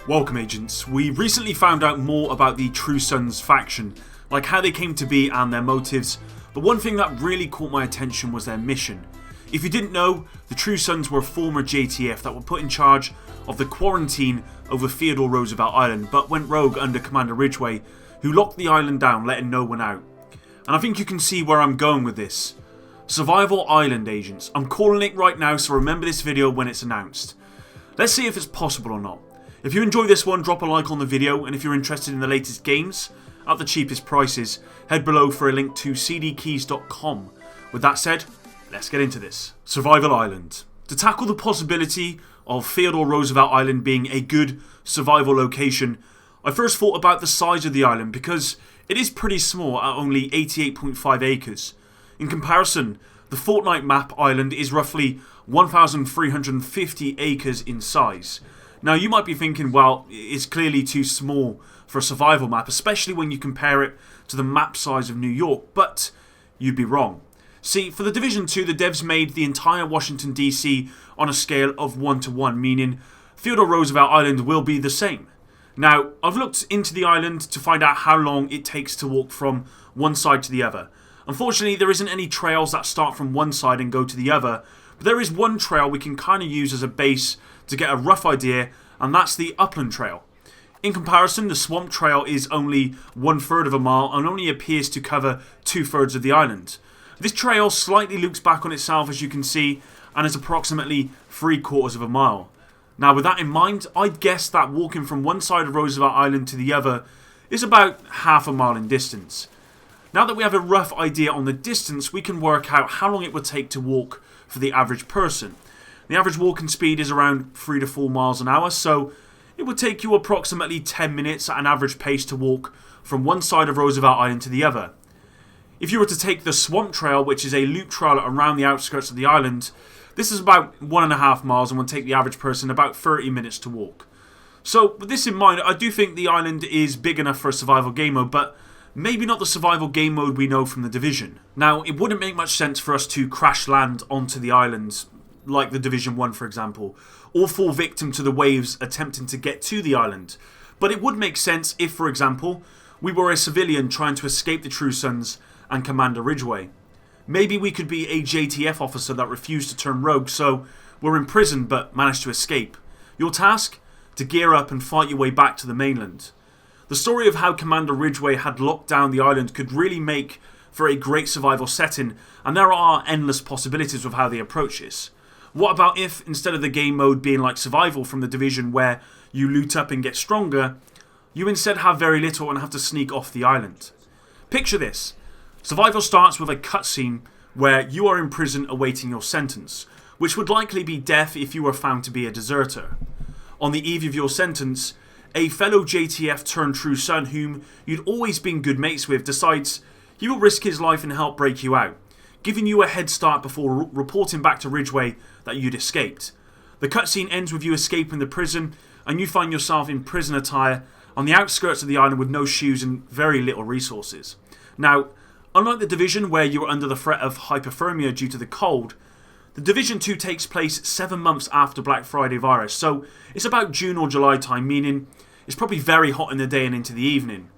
Welcome, agents. We recently found out more about the True Sons faction, like how they came to be and their motives, but one thing that really caught my attention was their mission. If you didn't know, the True Sons were former JTF that were put in charge of the quarantine over Theodore Roosevelt Island, but went rogue under Commander Ridgway, who locked the island down, letting no one out. And I think you can see where I'm going with this. Survival Island, agents. I'm calling it right now, so remember this video when it's announced. Let's see if it's possible or not. If you enjoy this one, drop a like on the video, and if you're interested in the latest games at the cheapest prices, head below for a link to cdkeys.com. With that said, let's get into this. Survival Island. To tackle the possibility of Theodore Roosevelt Island being a good survival location, I first thought about the size of the island because it is pretty small at only 88.5 acres. In comparison, the Fortnite map island is roughly 1,350 acres in size. Now you might be thinking, well, it's clearly too small for a survival map, especially when you compare it to the map size of New York, but you'd be wrong. See, for the Division 2, the devs made the entire Washington DC on a scale of 1:1, meaning Theodore Roosevelt Island will be the same. Now, I've looked into the island to find out how long it takes to walk from one side to the other. Unfortunately, there isn't any trails that start from one side and go to the other, but there is one trail we can kind of use as a base to get a rough idea, and that's the Upland Trail. In comparison, the Swamp Trail is only 1/3 of a mile and only appears to cover 2/3 of the island. This trail slightly loops back on itself, as you can see, and is approximately 3/4 of a mile. Now, with that in mind, I'd guess that walking from one side of Roosevelt Island to the other is about half a mile in distance. Now that we have a rough idea on the distance, we can work out how long it would take to walk for the average person. The average walking speed is around 3 to 4 miles an hour, so it would take you approximately 10 minutes at an average pace to walk from one side of Roosevelt Island to the other. If you were to take the Swamp Trail, which is a loop trail around the outskirts of the island, this is about 1.5 miles and would take the average person about 30 minutes to walk. So, with this in mind, I do think the island is big enough for a survival game mode, but maybe not the survival game mode we know from the Division. Now, it wouldn't make much sense for us to crash land onto the island, like the Division 1 for example, or fall victim to the waves attempting to get to the island. But it would make sense if, for example, we were a civilian trying to escape the True Sons and Commander Ridgway. Maybe we could be a JTF officer that refused to turn rogue, so we're in prison but managed to escape. Your task? To gear up and fight your way back to the mainland. The story of how Commander Ridgway had locked down the island could really make for a great survival setting, and there are endless possibilities of how they approach this. What about if, instead of the game mode being like survival from the Division where you loot up and get stronger, you instead have very little and have to sneak off the island? Picture this. Survival starts with a cutscene where you are in prison awaiting your sentence, which would likely be death if you were found to be a deserter. On the eve of your sentence, a fellow JTF turned True Son whom you'd always been good mates with decides he will risk his life and help break you out, giving you a head start before reporting back to Ridgway that you'd escaped. The cutscene ends with you escaping the prison and you find yourself in prison attire on the outskirts of the island with no shoes and very little resources. Now, unlike the Division where you are under the threat of hypothermia due to the cold, the Division 2 takes place 7 months after Black Friday virus, so it's about June or July time, meaning it's probably very hot in the day and into the evening.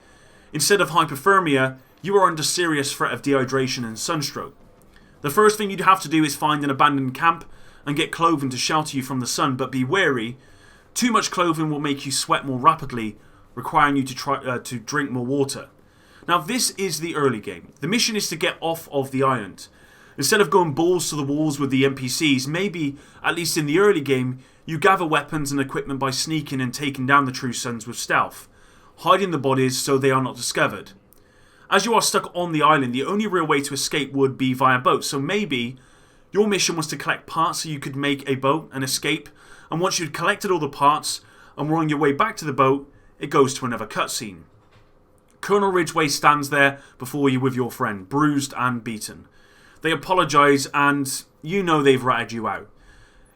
Instead of hypothermia, you are under serious threat of dehydration and sunstroke. The first thing you'd have to do is find an abandoned camp and get clothing to shelter you from the sun, but be wary, too much clothing will make you sweat more rapidly, requiring you to drink more water. Now this is the early game. The mission is to get off of the island. Instead of going balls to the walls with the NPCs, maybe, at least in the early game, you gather weapons and equipment by sneaking and taking down the True Sons with stealth, hiding the bodies so they are not discovered. As you are stuck on the island, the only real way to escape would be via boat, so maybe your mission was to collect parts so you could make a boat and escape, and once you'd collected all the parts and were on your way back to the boat, it goes to another cutscene. Colonel Ridgway stands there before you with your friend, bruised and beaten. They apologise and you know they've ratted you out.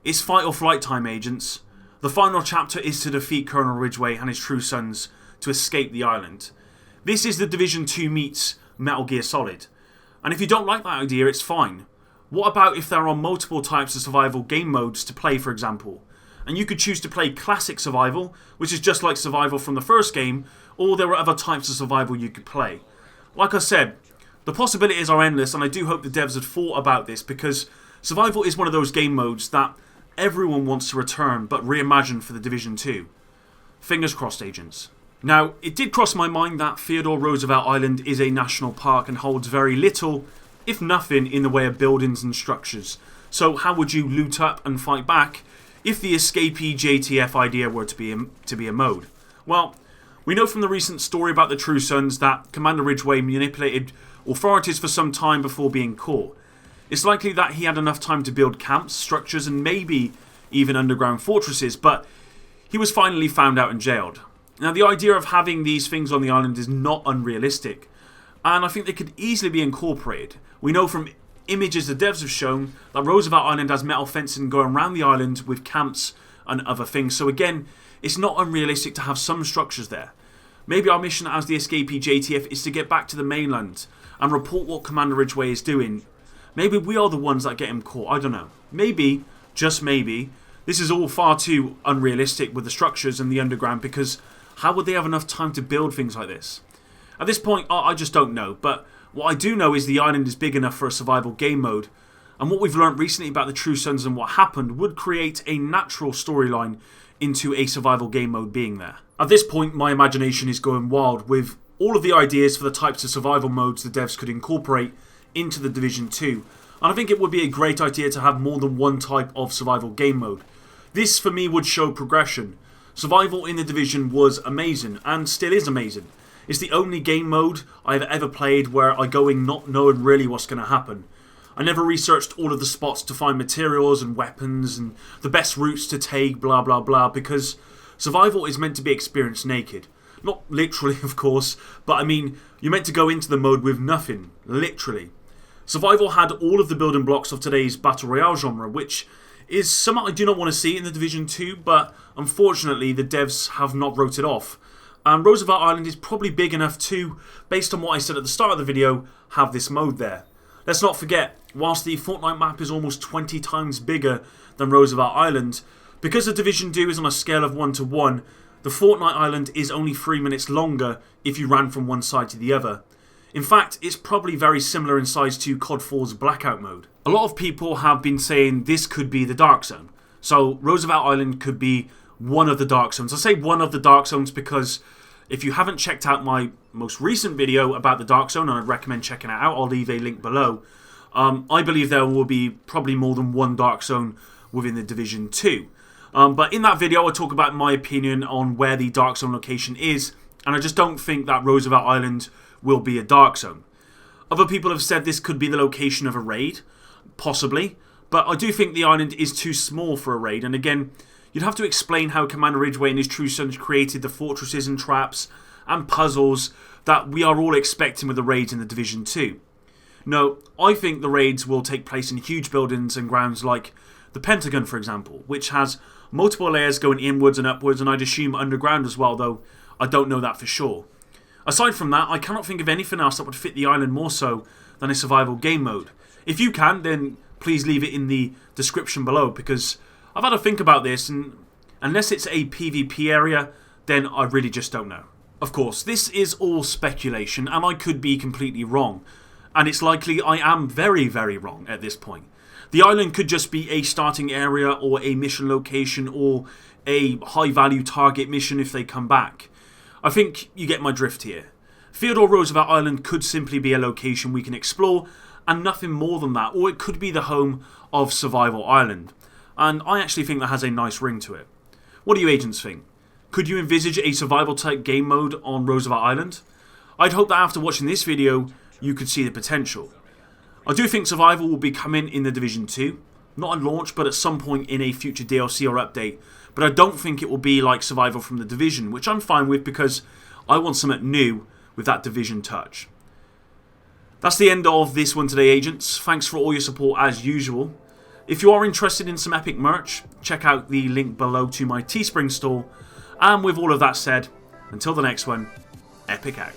It's fight or flight time, agents. The final chapter is to defeat Colonel Ridgway and his True Sons to escape the island. This is the Division 2 meets Metal Gear Solid. And if you don't like that idea, it's fine. What about if there are multiple types of survival game modes to play, for example? and you could choose to play classic survival, which is just like survival from the first game, or there were other types of survival you could play. Like I said, the possibilities are endless, and I do hope the devs had thought about this, because survival is one of those game modes that everyone wants to return but reimagine for the Division 2. Fingers crossed, agents. Now, it did cross my mind that Theodore Roosevelt Island is a national park and holds very little, if nothing, in the way of buildings and structures. So how would you loot up and fight back if the escapee JTF idea were to be a mode? Well, we know from the recent story about the True Sons that Commander Ridgway manipulated authorities for some time before being caught. It's likely that he had enough time to build camps, structures, and maybe even underground fortresses, but he was finally found out and jailed. Now, the idea of having these things on the island is not unrealistic, and I think they could easily be incorporated. We know from images the devs have shown that Roosevelt Island has metal fencing going around the island with camps and other things, so again, it's not unrealistic to have some structures there. Maybe our mission as the escapee JTF is to get back to the mainland and report what Commander Ridgway is doing. Maybe we are the ones that get him caught, I don't know. Maybe, just maybe, this is all far too unrealistic with the structures and the underground, because how would they have enough time to build things like this? At this point, I just don't know, but what I do know is the island is big enough for a survival game mode, and what we've learnt recently about the True Sons and what happened would create a natural storyline into a survival game mode being there. At this point, my imagination is going wild with all of the ideas for the types of survival modes the devs could incorporate into the Division 2, and I think it would be a great idea to have more than one type of survival game mode. This for me would show progression. Survival in the Division was amazing, and still is amazing. It's the only game mode I've ever played where I go in not knowing really what's going to happen. I never researched all of the spots to find materials and weapons and the best routes to take, blah blah blah, because survival is meant to be experienced naked. Not literally, of course, but I mean, you're meant to go into the mode with nothing, literally. Survival had all of the building blocks of today's Battle Royale genre, which is something I do not want to see in the Division 2, but unfortunately the devs have not wrote it off. And Roosevelt Island is probably big enough to, based on what I said at the start of the video, have this mode there. Let's not forget, whilst the Fortnite map is almost 20 times bigger than Roosevelt Island, because the Division 2 is on a scale of 1 to 1, the Fortnite Island is only 3 minutes longer if you ran from one side to the other. In fact, it's probably very similar in size to COD 4's Blackout mode. A lot of people have been saying this could be the Dark Zone. So Roosevelt Island could be one of the Dark Zones. I say one of the Dark Zones because if you haven't checked out my most recent video about the Dark Zone, and I'd recommend checking it out, I'll leave a link below. I believe there will be probably more than one Dark Zone within the Division 2. But in that video I talk about my opinion on where the Dark Zone location is, and I just don't think that Roosevelt Island will be a Dark Zone. Other people have said this could be the location of a raid, possibly, but I do think the island is too small for a raid, and again, you'd have to explain how Commander Ridgway and his True Sons created the fortresses and traps and puzzles that we are all expecting with the raids in the Division 2. No, I think the raids will take place in huge buildings and grounds like the Pentagon, for example, which has multiple layers going inwards and upwards, and I'd assume underground as well, though I don't know that for sure. Aside from that, I cannot think of anything else that would fit the island more so than a survival game mode. If you can, then please leave it in the description below, because I've had to think about this, and unless it's a PvP area, then I really just don't know. Of course, this is all speculation, and I could be completely wrong, and it's likely I am very, very wrong at this point. The island could just be a starting area or a mission location or a high-value target mission if they come back. I think you get my drift here. Theodore Roosevelt Island could simply be a location we can explore and nothing more than that, or it could be the home of Survival Island, and I actually think that has a nice ring to it. What do you agents think? Could you envisage a survival type game mode on Roosevelt Island? I'd hope that after watching this video you could see the potential. I do think survival will be coming in the Division 2, not at launch but at some point in a future DLC or update, but I don't think it will be like survival from the Division, which I'm fine with because I want something new with that Division touch. That's the end of this one today, agents. Thanks for all your support as usual. If you are interested in some epic merch, check out the link below to my Teespring store. And with all of that said, until the next one, Epic out.